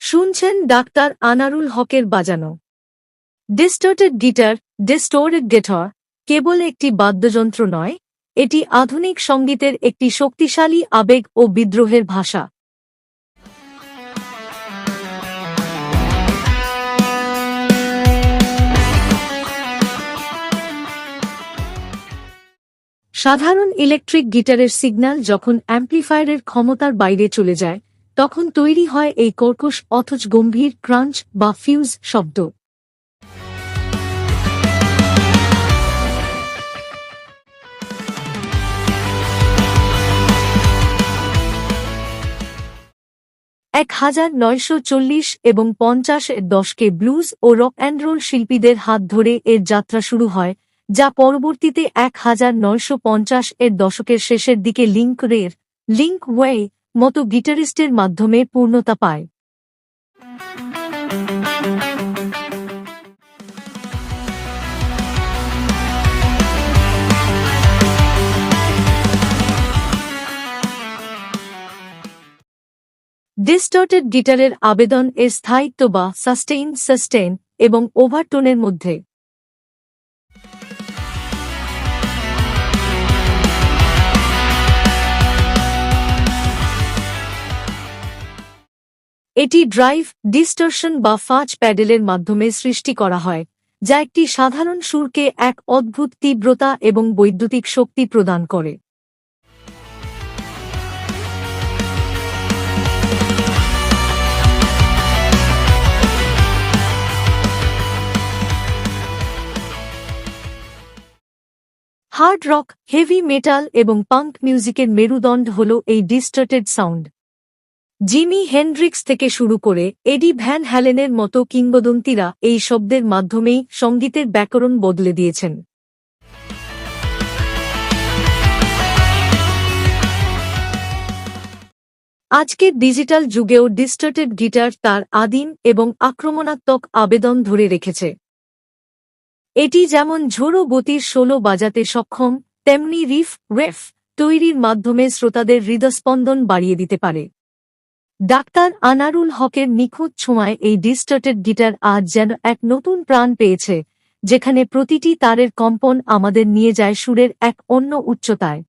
শুনছেন ডাক্তার আনারুল হকের বাজানো ডিস্টর্টেড গিটার। ডিস্টোর্টেড গিটার কেবল একটি বাদ্যযন্ত্র নয়, এটি আধুনিক সঙ্গীতের একটি শক্তিশালী আবেগ ও বিদ্রোহের ভাষা। সাধারণ ইলেকট্রিক গিটারের সিগন্যাল যখন অ্যাম্প্লিফায়ারের ক্ষমতার বাইরে চলে যায়, তখন তৈরি হয় এই কর্কশ অথচ গম্ভীর ক্রাঞ্চ বা ফিউজ শব্দ। এক 1940 এবং 50-এর দশকে ব্লুজ ও রক অ্যান্ড রোল শিল্পীদের হাত ধরে এর যাত্রা শুরু হয়, যা পরবর্তীতে 1950-এর দশকের শেষের দিকে লিঙ্ক রের, লিঙ্ক ওয়ে মতো গিটারিস্টের মাধ্যমে পূর্ণতা পায়। ডিস্টর্টেড গিটারের আবেদন এর স্থায়িত্ব বা সাস্টেইন এবং ওভারটোনের মধ্যে। এটি ড্রাইভ, ডিস্টরশন বা ফাজ প্যাডেলের মাধ্যমে সৃষ্টি করা হয়, যা একটি সাধারণ সুরকে এক অদ্ভুত তীব্রতা এবং বৈদ্যুতিক শক্তি প্রদান করে। হার্ড রক, হেভি মেটাল এবং পাঙ্ক মিউজিকের মেরুদণ্ড হল এই ডিস্টর্টেড সাউন্ড। জিমি হেন্ড্রিক্স থেকে শুরু করে এডি ভ্যান হ্যালেনের মতো কিংবদন্তিরা এই শব্দের মাধ্যমেই সঙ্গীতের ব্যাকরণ বদলে দিয়েছেন। আজকের ডিজিটাল যুগেও ডিস্টর্টেড গিটার তার আদিম এবং আক্রমণাত্মক আবেদন ধরে রেখেছে। এটি যেমন ঝোড়ো গতির সোলো বাজাতে সক্ষম, তেমনি রেফ তৈরির মাধ্যমে শ্রোতাদের হৃদস্পন্দন বাড়িয়ে দিতে পারে। ডাক্তার আনারুল হকের নিখুঁত ছোঁয়ায় এই ডিস্টর্টেড গিটার আজ যেন এক নতুন প্রাণ পেয়েছে, যেখানে প্রতিটি তারের কম্পন আমাদের নিয়ে যায় সুরের এক অন্য উচ্চতায়।